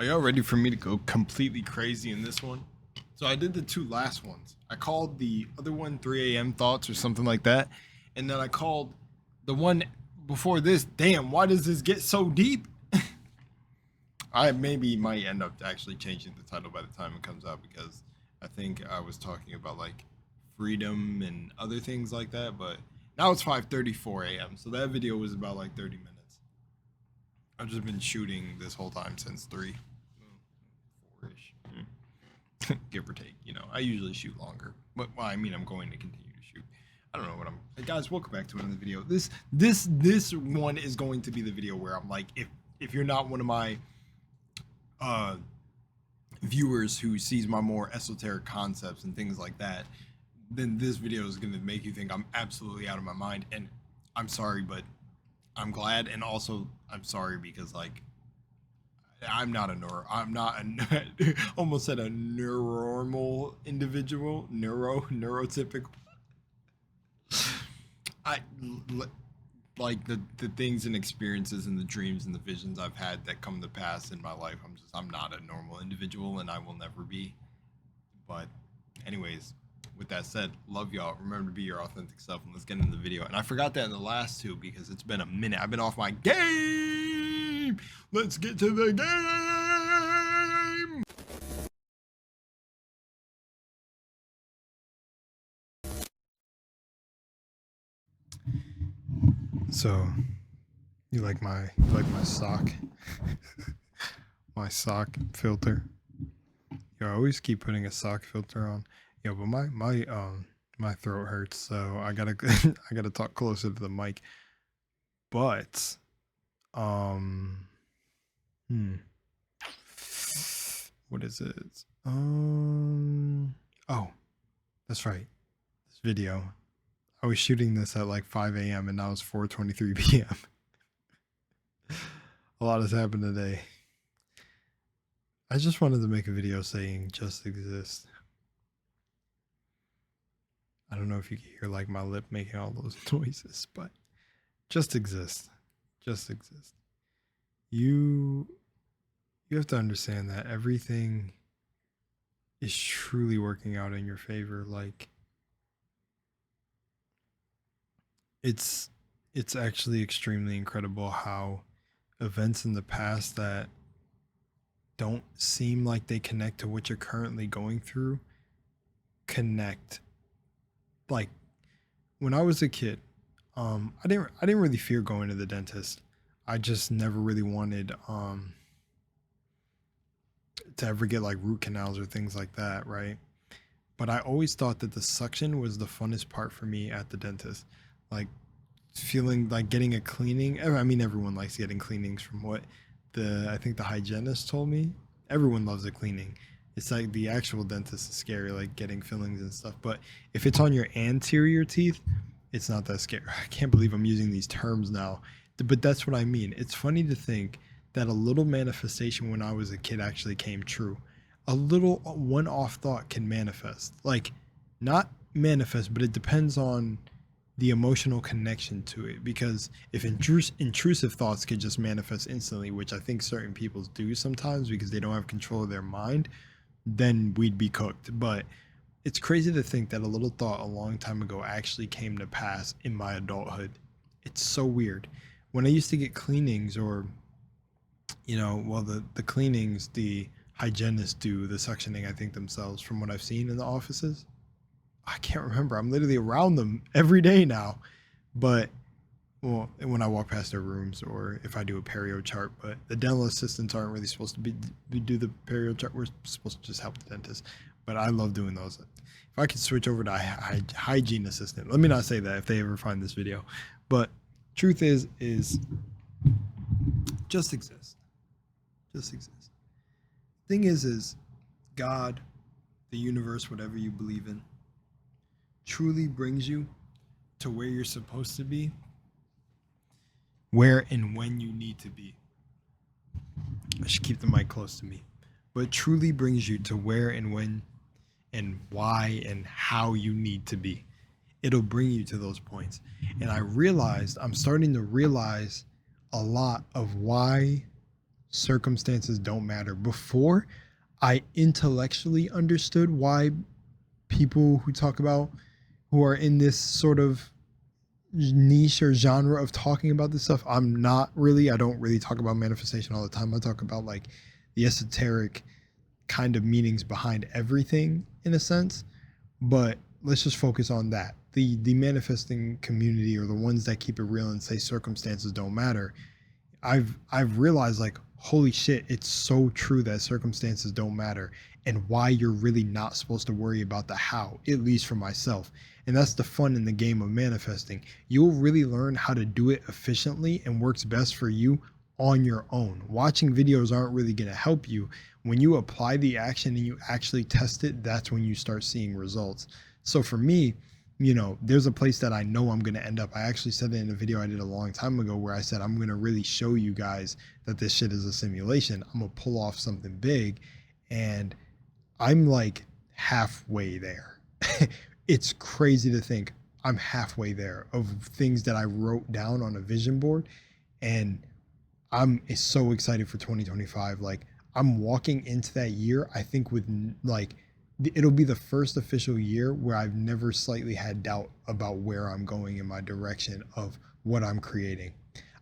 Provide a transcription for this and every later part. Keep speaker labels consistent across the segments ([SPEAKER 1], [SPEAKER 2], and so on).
[SPEAKER 1] Are y'all ready for me to go completely crazy in this one? So I did the two last ones. I called the other one 3 a.m. thoughts or something like that. And then I called the one before this, damn, why does this get so deep? I maybe might end up actually changing the title by the time it comes out, because I think I was talking about like freedom and other things like that, but now it's 5:34 a.m. So that video was about like 30 minutes. I've just been shooting this whole time since 3, 4-ish, give or take. You know, I usually shoot longer, but well, I mean, I'm going to continue to shoot. I don't know what I'm. Guys, welcome back to another video. This one is going to be the video where I'm like, if you're not one of my viewers who sees my more esoteric concepts and things like that, then this video is going to make you think I'm absolutely out of my mind. And I'm sorry, but I'm glad, and also I'm sorry because like I'm not almost said a normal individual, neurotypical. I like the things and experiences and the dreams and the visions I've had that come to pass in my life. I'm not a normal individual, and I will never be. But anyways, with that said, love y'all. Remember to be your authentic self, and let's get into the video. And I forgot that in the last two because it's been a minute. I've been off my game. Let's get to the game. So, you like my sock? My sock filter. Yo, I always keep putting a sock filter on. Yo, but my throat hurts, so I gotta I gotta talk closer to the mic. But what is it? Oh, that's right. This video. I was shooting this at like 5 a.m. and now it's 4:23 p.m. A lot has happened today. I just wanted to make a video saying just exist. I don't know if you can hear like my lip making all those noises, but just exist. Just exist. You have to understand that everything is truly working out in your favor. Like it's actually extremely incredible how events in the past that don't seem like they connect to what you're currently going through connect. Like when I was a kid, I didn't really fear going to the dentist. I just never really wanted to ever get like root canals or things like that, right? But I always thought that the suction was the funnest part for me at the dentist. Like feeling like getting a cleaning. I mean, everyone likes getting cleanings from what I think the hygienist told me. Everyone loves a cleaning. It's like the actual dentist is scary, like getting fillings and stuff. But if it's on your anterior teeth, it's not that scary. I can't believe I'm using these terms now, but that's what I mean. It's funny to think that a little manifestation when I was a kid actually came true. A little one-off thought can manifest. Like, not manifest, but it depends on the emotional connection to it, because if intrusive thoughts could just manifest instantly, which I think certain people do sometimes because they don't have control of their mind, then we'd be cooked. But it's crazy to think that a little thought a long time ago actually came to pass in my adulthood. It's so weird. When I used to get cleanings, or you know, well, the cleanings, the hygienists do the suctioning, I think, themselves, from what I've seen in the offices. I can't remember. I'm literally around them every day now. But, well, when I walk past their rooms, or if I do a perio chart, but the dental assistants aren't really supposed to do the perio chart. We're supposed to just help the dentist. But I love doing those. If I could switch over to hygiene assistant, let me not say that if they ever find this video. But truth is just exist. Just exist. Thing is God, the universe, whatever you believe in, truly brings you to where you're supposed to be, where and when you need to be. I should keep the mic close to me. But truly brings you to where and when and why and how you need to be. It'll bring you to those points. And I'm starting to realize a lot of why circumstances don't matter. Before, I intellectually understood why people who talk about, who are in this sort of niche or genre of talking about this stuff. I'm not really, I don't really talk about manifestation all the time. I talk about like the esoteric kind of meanings behind everything in a sense. But let's just focus on that. The manifesting community, or the ones that keep it real and say circumstances don't matter, I've realized, like, holy shit, it's so true that circumstances don't matter, and why you're really not supposed to worry about the how, at least for myself. And that's the fun in the game of manifesting. You'll really learn how to do it efficiently and works best for you on your own. Watching videos aren't really going to help you. When you apply the action and you actually test it, that's when you start seeing results. So for me, you know, there's a place that I know I'm going to end up. I actually said it in a video I did a long time ago where I said, I'm going to really show you guys that this shit is a simulation. I'm going to pull off something big. And I'm like halfway there. It's crazy to think I'm halfway there of things that I wrote down on a vision board. And I'm so excited for 2025. Like, I'm walking into that year, I think, with like, it'll be the first official year where I've never slightly had doubt about where I'm going in my direction of what I'm creating.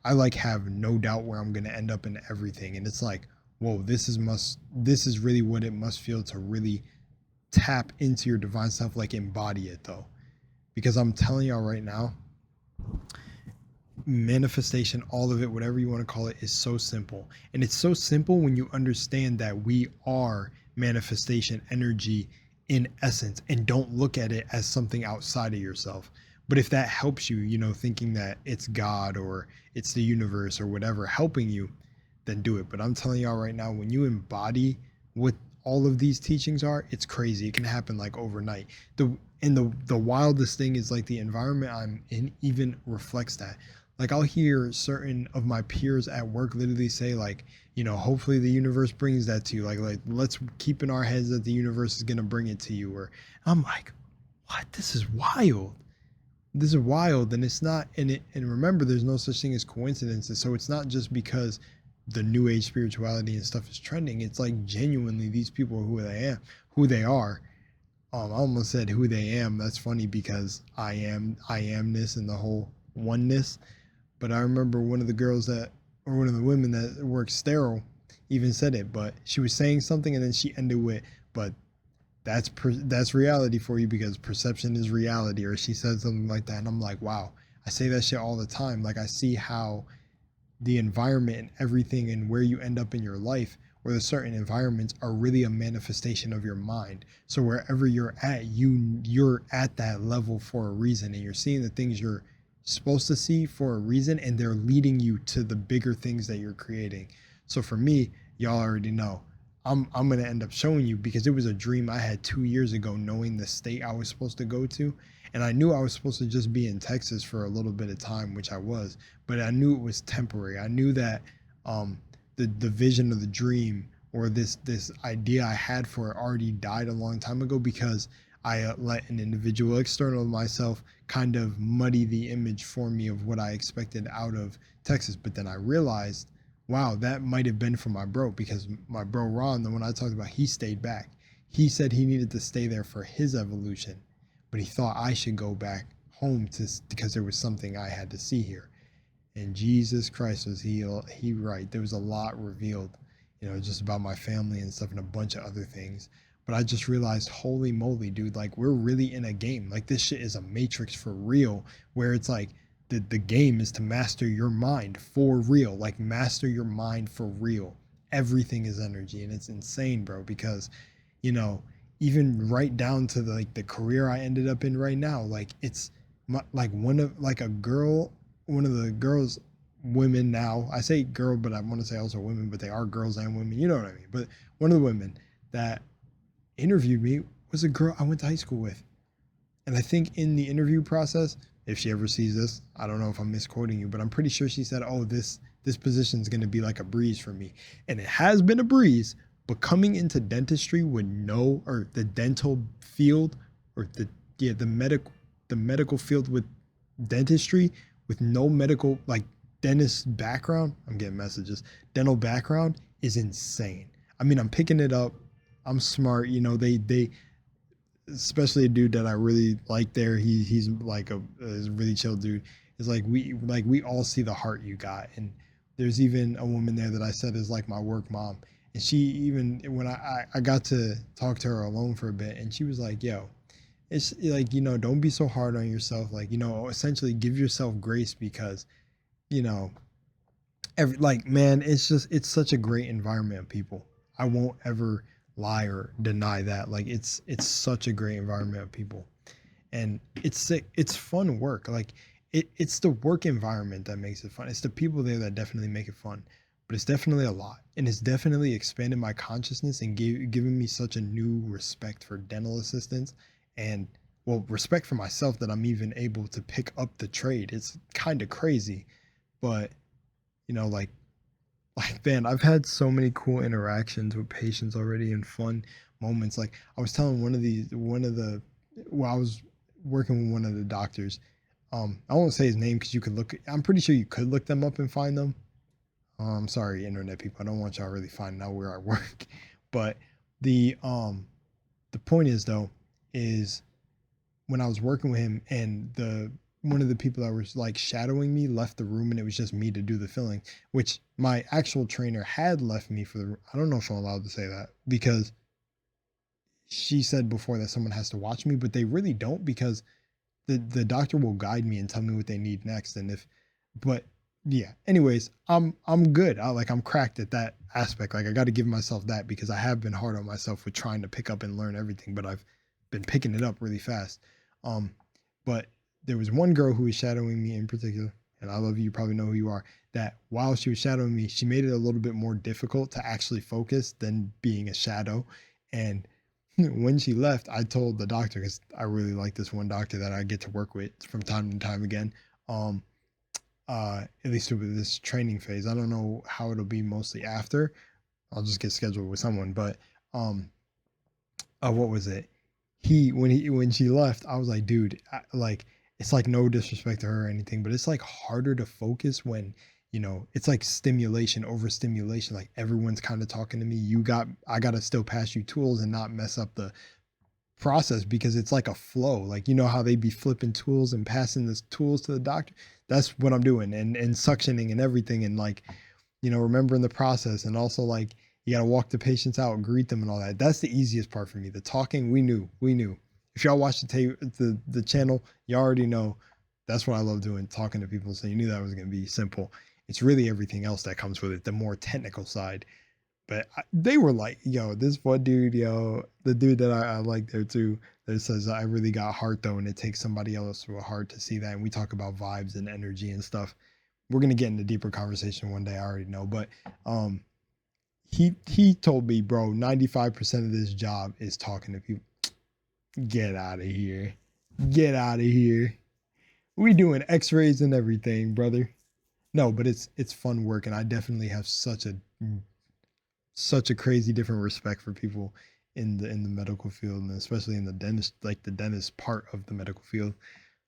[SPEAKER 1] I like have no doubt where I'm going to end up in everything. And it's like, whoa, this is really what it must feel to really tap into your divine self, like embody it though. Because I'm telling y'all right now, manifestation, all of it, whatever you want to call it, is so simple. And it's so simple when you understand that we are manifestation energy in essence, and don't look at it as something outside of yourself. But if that helps you, you know, thinking that it's God or it's the universe or whatever helping you, then do it. But I'm telling y'all right now, when you embody what all of these teachings are, it's crazy. It can happen like overnight. The wildest thing is, like, the environment I'm in even reflects that. Like, I'll hear certain of my peers at work literally say, like, you know, hopefully the universe brings that to you. Like let's keep in our heads that the universe is gonna bring it to you. Or I'm like, what? This is wild. This is wild. And it's not. And remember, there's no such thing as coincidences. So it's not just because the new age spirituality and stuff is trending. It's like genuinely these people are who they are. I almost said who they am. That's funny because I amness and the whole oneness. But I remember one of the women that works sterile even said it, but she was saying something and then she ended with, but that's reality for you because perception is reality, or she said something like that. And I'm like, wow, I say that shit all the time. Like, I see how the environment and everything and where you end up in your life, where the certain environments are really a manifestation of your mind. So wherever you're at, you're at that level for a reason, and you're seeing the things you're supposed to see for a reason, and they're leading you to the bigger things that you're creating. So for me, y'all already know, I'm going to end up showing you, because it was a dream I had 2 years ago, knowing the state I was supposed to go to. And I knew I was supposed to just be in Texas for a little bit of time, which I was, but I knew it was temporary. I knew that the vision of the dream, or this idea I had for it, already died a long time ago, because I let an individual external to myself kind of muddy the image for me of what I expected out of Texas. But then I realized, wow, that might have been for my bro, because my bro Ron, the one I talked about, he stayed back. He said he needed to stay there for his evolution, but he thought I should go back home because there was something I had to see here. And Jesus Christ, was he right. There was a lot revealed, you know, just about my family and stuff and a bunch of other things. But I just realized, holy moly, dude, like, we're really in a game. Like, this shit is a matrix for real, where it's like the game is to master your mind for real. Like, master your mind for real. Everything is energy, and it's insane, bro, because, you know, even right down to the career I ended up in right now, like, it's like one of the girls, women now, I say girl, but I want to say also women, but they are girls and women, you know what I mean? But one of the women that interviewed me was a girl I went to high school with. And I think in the interview process, if she ever sees this, I don't know if I'm misquoting you, but I'm pretty sure she said, oh, this position is going to be like a breeze for me. And it has been a breeze, but coming into dentistry with the dental field, or the medical field with dentistry, with no medical, like, dentist background, I'm getting messages. Dental background is insane. I mean, I'm picking it up. I'm smart. You know, they especially a dude that I really like there. He's like a really chill dude. It's like we all see the heart you got. And there's even a woman there that I said is like my work mom. And she even when I got to talk to her alone for a bit, and she was like, yo, it's like, you know, don't be so hard on yourself. Like, you know, essentially give yourself grace because, you know, like, man, it's such a great environment of people. I won't ever lie or deny that. Like, it's such a great environment of people, and it's sick. It's fun work. Like, it's the work environment that makes it fun. It's the people there that definitely make it fun. But it's definitely a lot, and it's definitely expanded my consciousness and given me such a new respect for dental assistants, and well, respect for myself that I'm even able to pick up the trade. It's kind of crazy, but you know, like man, I've had so many cool interactions with patients already and fun moments. Like I was telling one of the well, I was working with one of the doctors. I won't say his name because you could look. I'm pretty sure you could look them up and find them. Sorry, internet people. I don't want y'all really finding out where I work. But the um the point is though, is when I was working with him and the one of the people that was like shadowing me left the room and it was just me to do the filling, which my actual trainer had left me for the I don't know if I'm allowed to say that because she said before that someone has to watch me, but they really don't because the doctor will guide me and tell me what they need next. And if but yeah, anyways, I'm good. I'm cracked at that aspect. Like I got to give myself that because I have been hard on myself with trying to pick up and learn everything, but I've been picking it up really fast. Um, but there was one girl who was shadowing me in particular, and I love you, you probably know who you are, that while she was shadowing me, she made it a little bit more difficult to actually focus than being a shadow. And when she left, I told the doctor, because I really like this one doctor that I get to work with from time to time again. Um, at least with this training phase. I don't know how it'll be mostly after. I'll just get scheduled with someone. But um, what was it? When she left, I was like, dude, like it's like no disrespect to her or anything, but it's like harder to focus when you know it's like stimulation overstimulation. Like everyone's kind of talking to me. I gotta still pass you tools and not mess up the process because it's like a flow. Like you know how they be flipping tools and passing the tools to the doctor. That's what I'm doing, and suctioning and everything, and like you know remembering the process, and also like you got to walk the patients out, greet them, and all that. That's the easiest part for me. The talking, we knew. If y'all watch the channel, you already know that's what I love doing, talking to people. So you knew that was gonna be simple. It's really everything else that comes with it, the more technical side. But they were like, yo, this one dude, yo, the dude that I like there too, that says I really got heart though, and it takes somebody else with a heart to see that. And we talk about vibes and energy and stuff. We're gonna get into deeper conversation one day. I already know, but um, he told me, bro, 95% of this job is talking to people. Get out of here, get out of here. We doing X-rays and everything, brother. No, but it's fun work, and I definitely have such a crazy different respect for people in the medical field and especially in the dentist like the dentist part of the medical field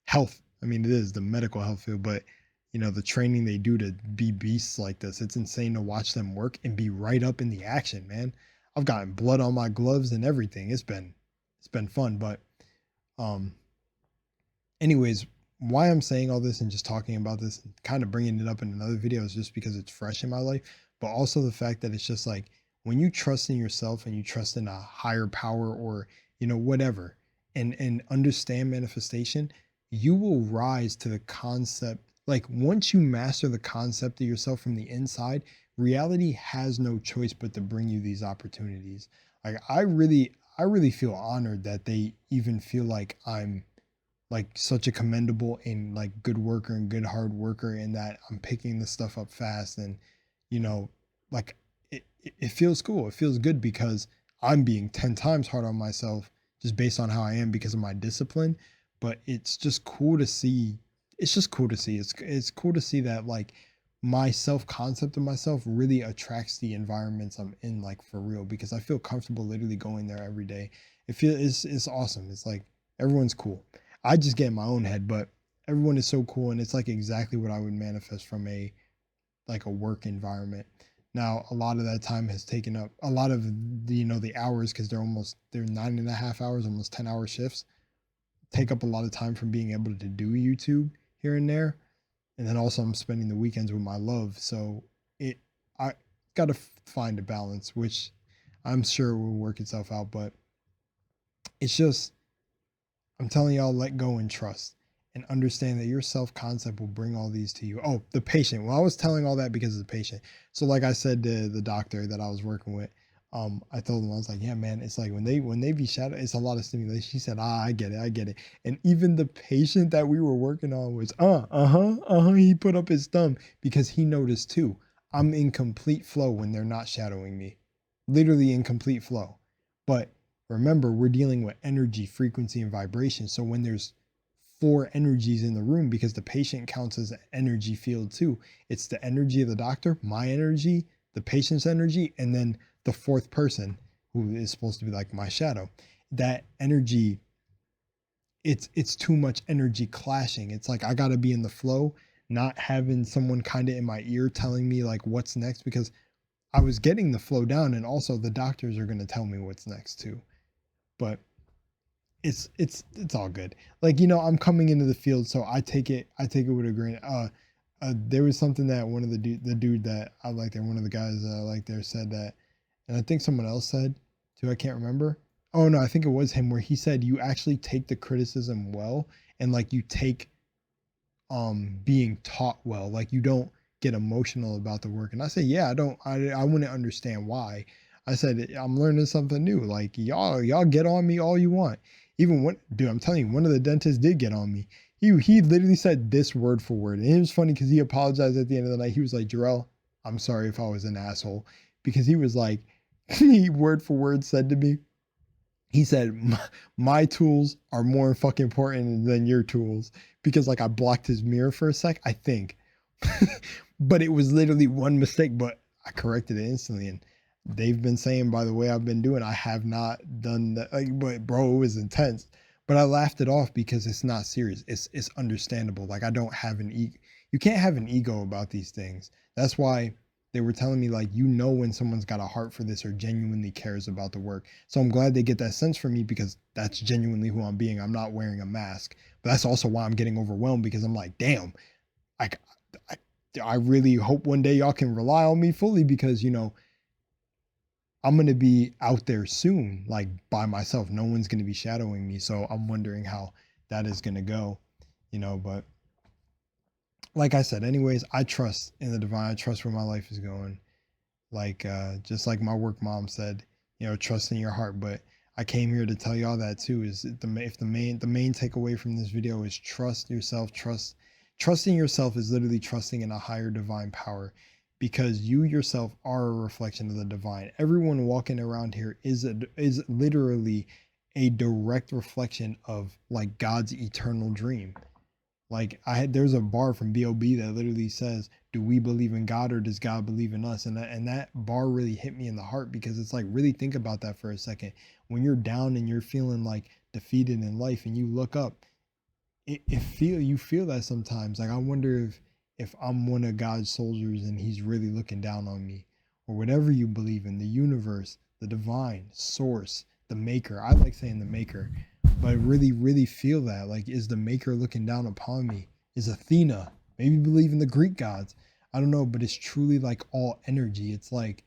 [SPEAKER 1] health. I mean, it is the medical health field, but you know the training they do to be beasts like this, it's insane to watch them work and be right up in the action, man. I've gotten blood on my gloves and everything. It's been fun. But um anyways, why I'm saying all this and just talking about this and kind of bringing it up in another video is just because it's fresh in my life, but also the fact that it's just like when you trust in yourself and you trust in a higher power or you know whatever and understand manifestation, you will rise to the concept. Like once you master the concept of yourself from the inside, reality has no choice but to bring you these opportunities. Like I really feel honored that they even feel like I'm like such a commendable and like good worker and good hard worker in that I'm picking this stuff up fast and you know like it feels cool. It feels good because I'm being 10 times hard on myself just based on how I am because of my discipline. But it's just cool to see. It's just cool to see. It's cool to see that like my self concept of myself really attracts the environments I'm in like for real because I feel comfortable literally going there every day. It's awesome. It's like everyone's cool. I just get in my own head, but everyone is so cool and it's like exactly what I would manifest from a like a work environment. Now, a lot of that time has taken up a lot of the, the hours, because they're 9.5 hours, almost 10-hour shifts, take up a lot of time from being able to do YouTube here and there. And then also I'm spending the weekends with my love. So I got to find a balance, which I'm sure will work itself out. But it's just, I'm telling y'all, let go and trust and understand that your self concept will bring all these to you. Oh, the patient. Well, I was telling all that because of the patient. So like I said to the doctor that I was working with, I told him, I was like, yeah, man, it's like when they be shadowed, it's a lot of stimulation. She said, I get it. And even the patient that we were working on was, he put up his thumb because he noticed too. I'm in complete flow when they're not shadowing me, literally in complete flow. But remember, we're dealing with energy, frequency, and vibration. So when there's 4 energies in the room, because the patient counts as an energy field too, it's the energy of the doctor, my energy, the patient's energy, and then the 4th person who is supposed to be like my shadow. That energy, it's too much energy clashing. It's like I got to be in the flow, not having someone kind of in my ear telling me like what's next, because I was getting the flow down, and also the doctors are going to tell me what's next too. But it's all good. Like, I'm coming into the field, so I take it with a grain. There was something that one of the dude that I like there, one of the guys that I like there said that, and I think someone else said too, I can't remember. Oh no, I think it was him, where he said you actually take the criticism well, and like you take being taught well, like you don't get emotional about the work. And I say, yeah, I wouldn't understand why. I said, I'm learning something new. Like y'all get on me all you want. Even dude, I'm telling you, one of the dentists did get on me. He literally said this word for word. And it was funny because he apologized at the end of the night. He was like, Jarrell, I'm sorry if I was an asshole. Because he was like, he word for word said to me, he said, my tools are more fucking important than your tools. Because like I blocked his mirror for a sec, I think. But it was literally one mistake, but I corrected it instantly. And they've been saying, by the way I've been doing, I have not done that. Like, but bro, it was intense. But I laughed it off because it's not serious. It's understandable. Like I don't have an ego. You can't have an ego about these things. That's why they were telling me, like, when someone's got a heart for this or genuinely cares about the work. So I'm glad they get that sense from me, because that's genuinely who I'm being. I'm not wearing a mask. But that's also why I'm getting overwhelmed, because I'm like, damn, I really hope one day y'all can rely on me fully, because I'm going to be out there soon, like by myself. No one's going to be shadowing me. So I'm wondering how that is going to go, but like I said, anyways, I trust in the divine. I trust where my life is going. Like, just like my work mom said, trust in your heart. But I came here to tell y'all that too, is the main takeaway from this video is trust yourself. Trusting yourself is literally trusting in a higher divine power, because you yourself are a reflection of the divine. Everyone walking around here is literally a direct reflection of like God's eternal dream. Like there's a bar from B.O.B. that literally says, do we believe in God or does God believe in us? And that bar really hit me in the heart, because it's like, really think about that for a second. When you're down and you're feeling like defeated in life and you look up, you feel that sometimes. Like, I wonder if I'm one of God's soldiers and he's really looking down on me, or whatever you believe in, the universe, the divine source, the maker. I like saying the maker, but I really, really feel that. Like, is the maker looking down upon me? Is Athena, maybe believe in the Greek gods, I don't know, but it's truly like all energy. It's like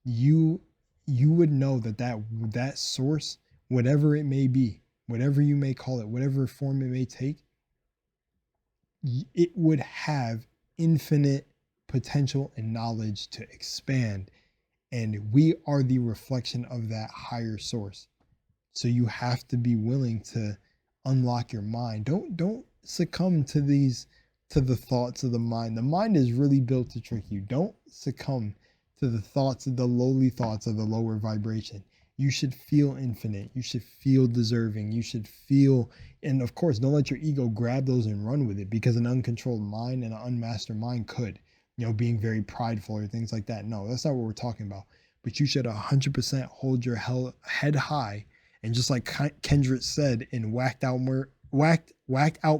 [SPEAKER 1] you would know that source, whatever it may be, whatever you may call it, whatever form it may take, it would have infinite potential and knowledge to expand. And we are the reflection of that higher source. So you have to be willing to unlock your mind. Don't succumb to the thoughts of the mind. The mind is really built to trick you. Don't succumb to the lowly thoughts of the lower vibration. You should feel infinite. You should feel deserving. You should feel, and of course, don't let your ego grab those and run with it, because an uncontrolled mind and an unmastered mind could, being very prideful or things like that. No, that's not what we're talking about. But you should 100% hold your head high. And just like Kendrick said in Whacked Out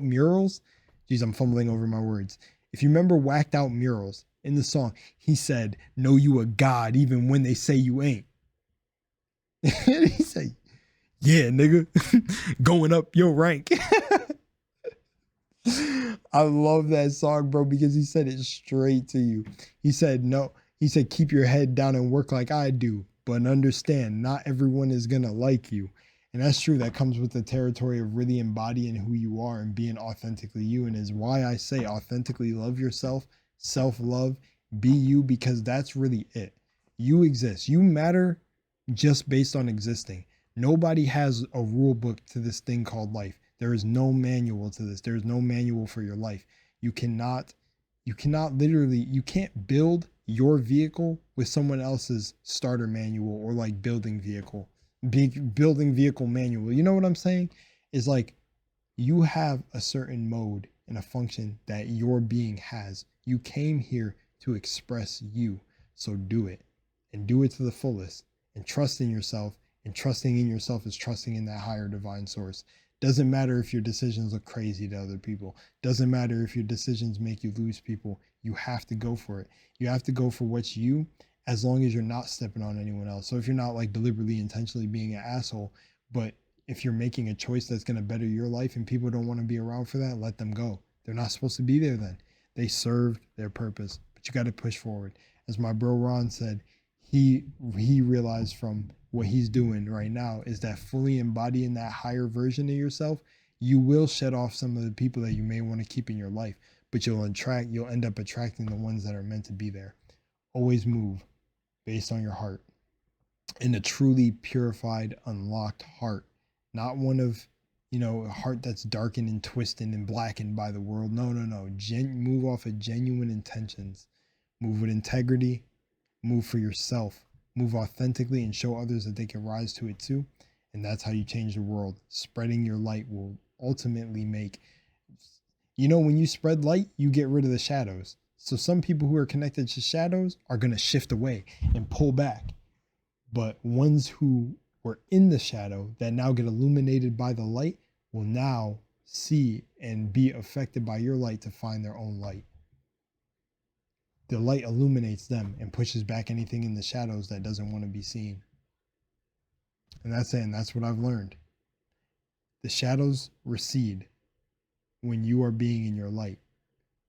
[SPEAKER 1] Murals, geez, I'm fumbling over my words. If you remember Whacked Out Murals in the song, he said, know you a god even when they say you ain't. And he said, yeah, nigga, going up your rank. I love that song, bro, because he said it straight to you. He said, no, he said, keep your head down and work like I do, but understand not everyone is going to like you. And that's true. That comes with the territory of really embodying who you are and being authentically you. And is why I say authentically love yourself, self-love, be you, because that's really it. You exist. You matter just based on existing. Nobody has a rule book to this thing called life. There is no manual to this. There is no manual for your life. You cannot literally, you can't build your vehicle with someone else's starter manual or like building vehicle manual. You know what I'm saying? Is like you have a certain mode and a function that your being has. You came here to express you. So do it, and do it to the fullest, and trust in yourself. And trusting in yourself is trusting in that higher divine source. Doesn't matter if your decisions look crazy to other people. Doesn't matter if your decisions make you lose people. You have to go for it. You have to go for what's you, as long as you're not stepping on anyone else. So if you're not like deliberately, intentionally being an asshole, but if you're making a choice that's going to better your life and people don't want to be around for that, let them go. They're not supposed to be there then. They served their purpose, but you got to push forward. As my bro Ron said, he realized from what he's doing right now is that fully embodying that higher version of yourself, you will shed off some of the people that you may want to keep in your life, but you'll end up attracting the ones that are meant to be there. Always move based on your heart, in a truly purified, unlocked heart, not one of, a heart that's darkened and twisted and blackened by the world. No. Move off of genuine intentions. Move with integrity. Move for yourself. Move authentically and show others that they can rise to it too. And that's how you change the world. Spreading your light will ultimately make, when you spread light, you get rid of the shadows. So some people who are connected to shadows are going to shift away and pull back. But ones who were in the shadow that now get illuminated by the light will now see and be affected by your light to find their own light. The light illuminates them and pushes back anything in the shadows that doesn't want to be seen. And that's it. And that's what I've learned. The shadows recede when you are being in your light.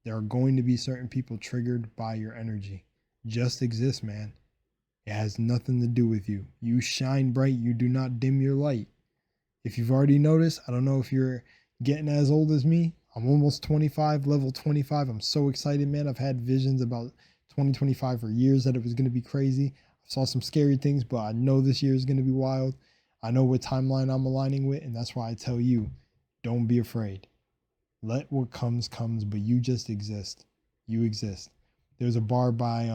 [SPEAKER 1] There are going to be certain people triggered by your energy. Just exist, man. It has nothing to do with you. You shine bright. You do not dim your light. If you've already noticed, I don't know if you're getting as old as me. I'm almost 25, level 25. I'm so excited, man. I've had visions about 2025 for years that it was going to be crazy. I saw some scary things, but I know this year is going to be wild. I know what timeline I'm aligning with, and that's why I tell you, don't be afraid. Let what comes, but you just exist. You exist. There's a bar by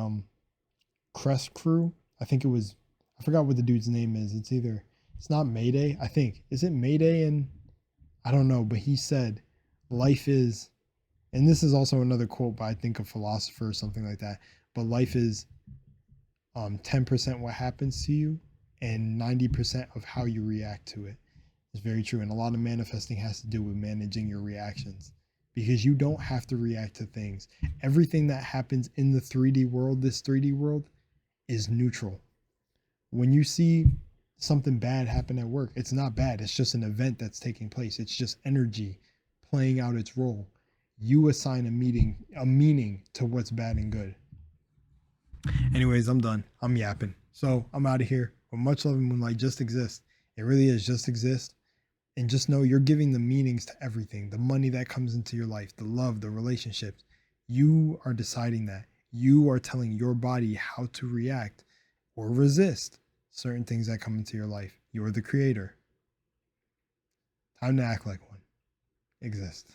[SPEAKER 1] Crest Crew. I forgot what the dude's name is. It's not Mayday, I think. Is it Mayday? And I don't know, but he said, life is, and this is also another quote by, I think, a philosopher or something like that, but life is 10% what happens to you and 90% of how you react to it. It's very true. And a lot of manifesting has to do with managing your reactions, because you don't have to react to things. Everything that happens in the 3D world, this 3D world, is neutral. When you see something bad happen at work, it's not bad. It's just an event that's taking place. It's just energy playing out its role. You assign a meaning to what's bad and good. Anyways, I'm done. I'm yapping. So I'm out of here. But much love and Moonlight. Just exist. It really is just exist. And just know you're giving the meanings to everything. The money that comes into your life, the love, the relationships. You are deciding that. You are telling your body how to react or resist certain things that come into your life. You're the creator. Time to act like one. Exist.